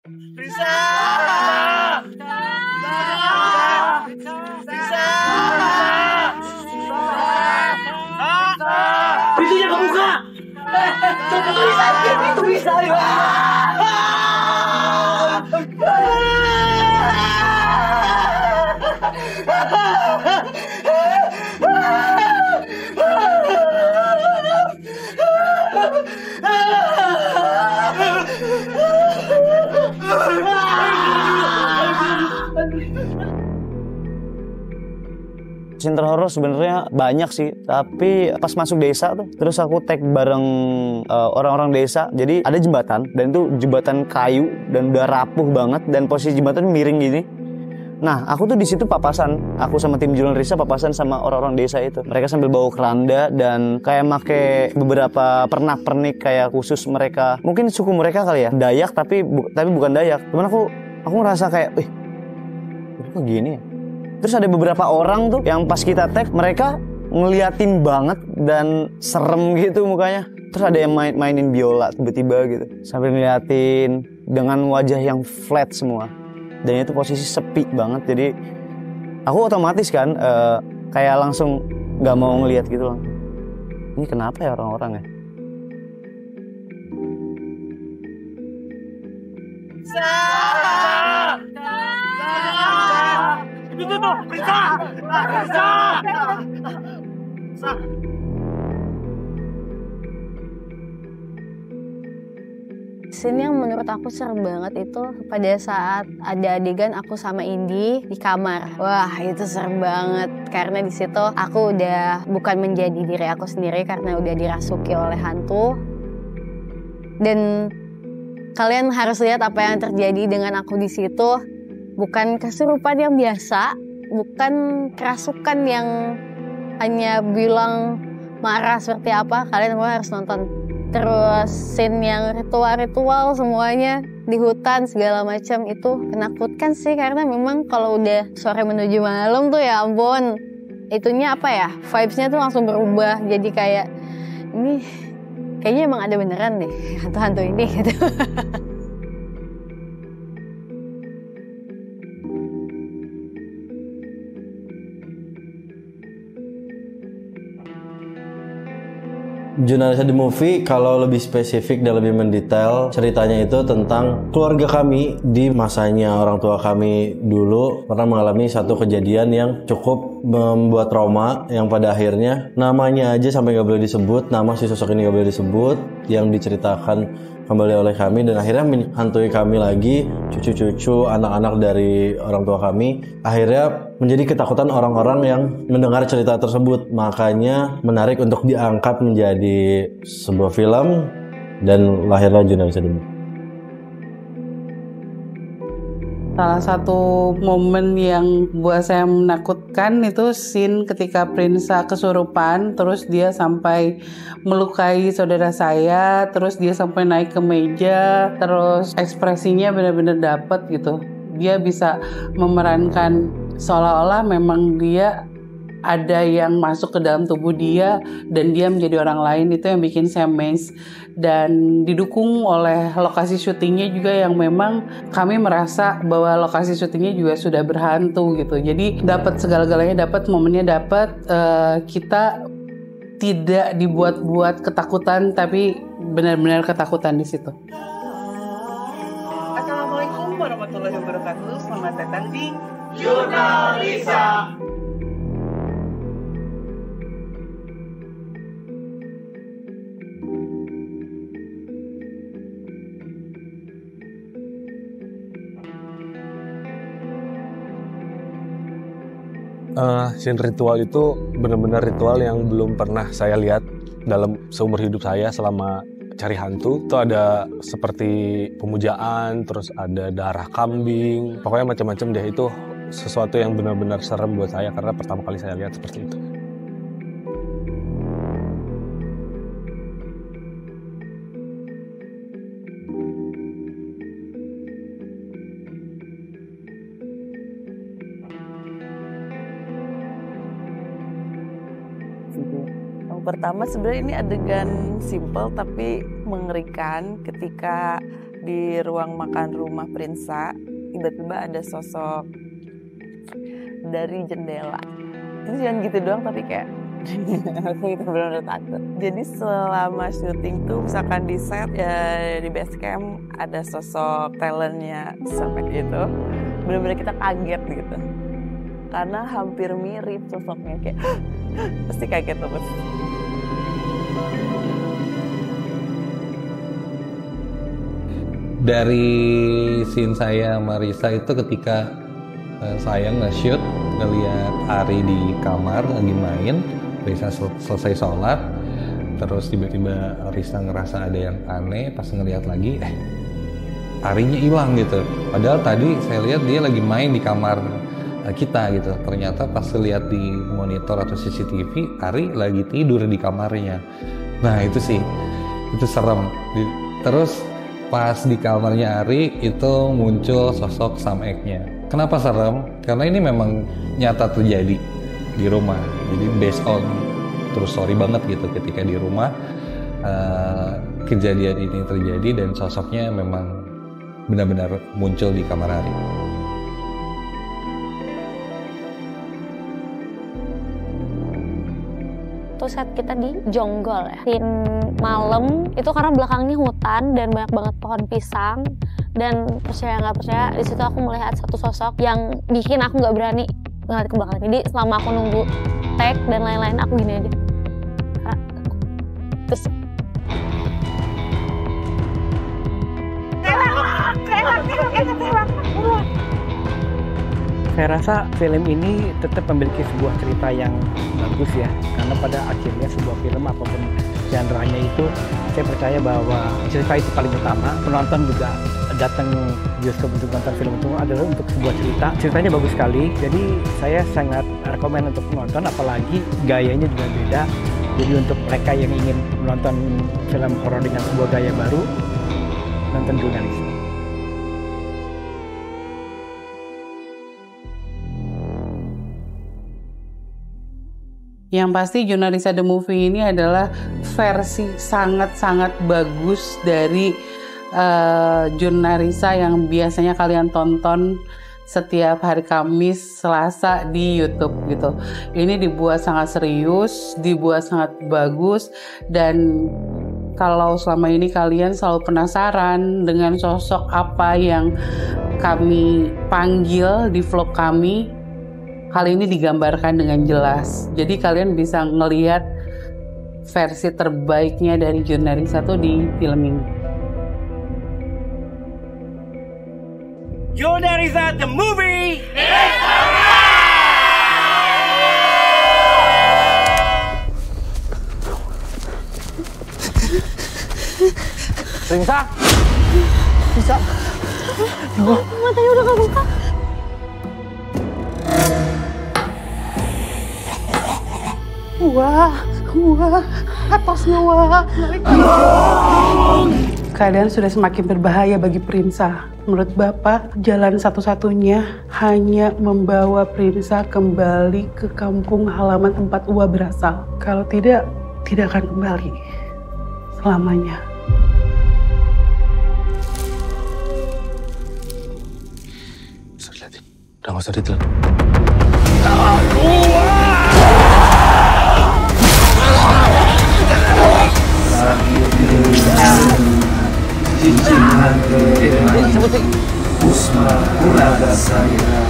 Risa! Pintunya kebuka! Itu bisa! Cinta horor sebenarnya banyak sih, tapi pas masuk desa tuh, terus aku tag bareng orang-orang desa. Jadi ada jembatan, dan itu jembatan kayu dan udah rapuh banget, dan posisi jembatan miring gini. Nah, aku tuh di situ papasan, aku sama tim Julian Risa papasan sama orang-orang desa itu. Mereka sambil bawa keranda dan kayak make beberapa pernak-pernik kayak khusus mereka. Mungkin suku mereka kali ya, Dayak tapi bukan Dayak. Cuman aku ngerasa kayak, itu kok gini ya? Terus ada beberapa orang tuh yang pas kita tag mereka ngeliatin banget dan serem gitu mukanya. Terus ada yang mainin biola tiba-tiba gitu sambil ngeliatin dengan wajah yang flat semua. Dan itu posisi sepi banget, jadi aku otomatis kan kayak langsung gak mau ngeliat gitu langsung. Ini kenapa ya orang-orang ya? Itu tuh, Risa! Scene yang menurut aku serem banget itu pada saat ada adegan aku sama Indi di kamar. Wah, itu serem banget karena di situ aku udah bukan menjadi diri aku sendiri karena udah dirasuki oleh hantu. Dan kalian harus lihat apa yang terjadi dengan aku di situ. Bukan kesurupan yang biasa, bukan kerasukan yang hanya bilang marah seperti apa. Kalian semua harus nonton. Terus scene yang ritual-ritual semuanya di hutan segala macam itu menakutkan sih, karena memang kalau udah sore menuju malam tuh ya ampun, itunya apa ya, vibes-nya tuh langsung berubah. Jadi kayak ini kayaknya emang ada beneran deh hantu-hantu ini gitu. Jurnalisa The Movie kalau lebih spesifik dan lebih mendetail ceritanya itu tentang keluarga kami di masanya orang tua kami dulu pernah mengalami satu kejadian yang cukup membuat trauma yang pada akhirnya namanya aja sampai gak boleh disebut, nama si sosok ini gak boleh disebut, yang diceritakan kembali oleh kami dan akhirnya menghantui kami lagi, cucu-cucu, anak-anak dari orang tua kami. Akhirnya menjadi ketakutan orang-orang yang mendengar cerita tersebut. Makanya menarik untuk diangkat menjadi sebuah film dan lahirlah Jurnalisa The Movie. Salah satu momen yang buat saya menakutkan itu scene ketika Prinsa kesurupan, terus dia sampai melukai saudara saya, terus dia sampai naik ke meja, terus ekspresinya benar-benar dapet gitu. Dia bisa memerankan seolah-olah memang dia ada yang masuk ke dalam tubuh dia dan dia menjadi orang lain. Itu yang bikin saya amazed, dan didukung oleh lokasi syutingnya juga yang memang kami merasa bahwa lokasi syutingnya juga sudah berhantu gitu. Jadi dapat segala-galanya, dapat momennya, dapat kita tidak dibuat-buat ketakutan, tapi benar-benar ketakutan di situ. Assalamualaikum warahmatullahi wabarakatuh. Selamat datang di Jurnalisa. Scene ritual itu benar-benar ritual yang belum pernah saya lihat dalam seumur hidup saya selama cari hantu. Itu ada seperti pemujaan, terus ada darah kambing, pokoknya macam-macam deh. Itu sesuatu yang benar-benar serem buat saya karena pertama kali saya lihat seperti itu. Pertama sebenarnya ini adegan simple tapi mengerikan ketika di ruang makan rumah Prinsa, tiba-tiba ada sosok dari jendela. Itu jangan gitu doang, tapi kayak aku itu benar-benar takut. Jadi selama syuting tuh misalkan di set ya, di base camp ada sosok talentnya sampai gitu, benar-benar kita kaget gitu. Karena hampir mirip sosoknya, kayak pasti kaget terus. Dari scene saya sama Risa itu ketika saya nge-shoot ngeliat Ari di kamar lagi main, Risa selesai sholat, terus tiba-tiba Risa ngerasa ada yang aneh, pas ngeliat lagi Arinya hilang gitu. Padahal tadi saya lihat dia lagi main di kamar kita gitu. Ternyata pas lihat di monitor atau CCTV, Ari lagi tidur di kamarnya. Nah itu sih, itu serem. Terus pas di kamarnya Ari itu muncul sosok Sam Ek-nya. Kenapa serem? Karena ini memang nyata terjadi di rumah. Jadi based on true story banget gitu, ketika di rumah kejadian ini terjadi dan sosoknya memang benar-benar muncul di kamar Ari. Tuh set kita di Jonggol ya. Scene malam itu karena belakangnya hutan dan banyak banget pohon pisang, dan percaya nggak percaya di situ aku melihat satu sosok yang bikin aku nggak berani ngeliat ke belakang. Jadi selama aku nunggu take dan lain-lain aku gini aja. Terus saya rasa film ini tetap memiliki sebuah cerita yang bagus ya, karena pada akhirnya sebuah film apapun genre-nya itu, saya percaya bahwa cerita itu paling utama. Penonton juga datang bioskop untuk nonton film itu adalah untuk sebuah cerita. Ceritanya bagus sekali, jadi saya sangat rekomen untuk menonton, apalagi gayanya juga beda. Jadi untuk mereka yang ingin menonton film horor dengan sebuah gaya baru, nonton Jurnalisa. Yang pasti Jurnalisa The Movie ini adalah versi sangat-sangat bagus dari Jurnalisa yang biasanya kalian tonton setiap hari Kamis, Selasa di YouTube gitu. Ini dibuat sangat serius, dibuat sangat bagus, dan kalau selama ini kalian selalu penasaran dengan sosok apa yang kami panggil di vlog kami, kali ini digambarkan dengan jelas. Jadi kalian bisa ngelihat versi terbaiknya dari Jurnalisa tuh di film ini. Jurnalisa The Movie. Rinsa? bisa. Matanya udah gak buka. Wah, atasnya wah. Keadaan sudah semakin berbahaya bagi Prinsa. Menurut Bapak, jalan satu-satunya hanya membawa Prinsa kembali ke kampung halaman tempat Uwa berasal. Kalau tidak akan kembali selamanya. Udah gak usah ditelan. Sebutin Usma Puraga Saya.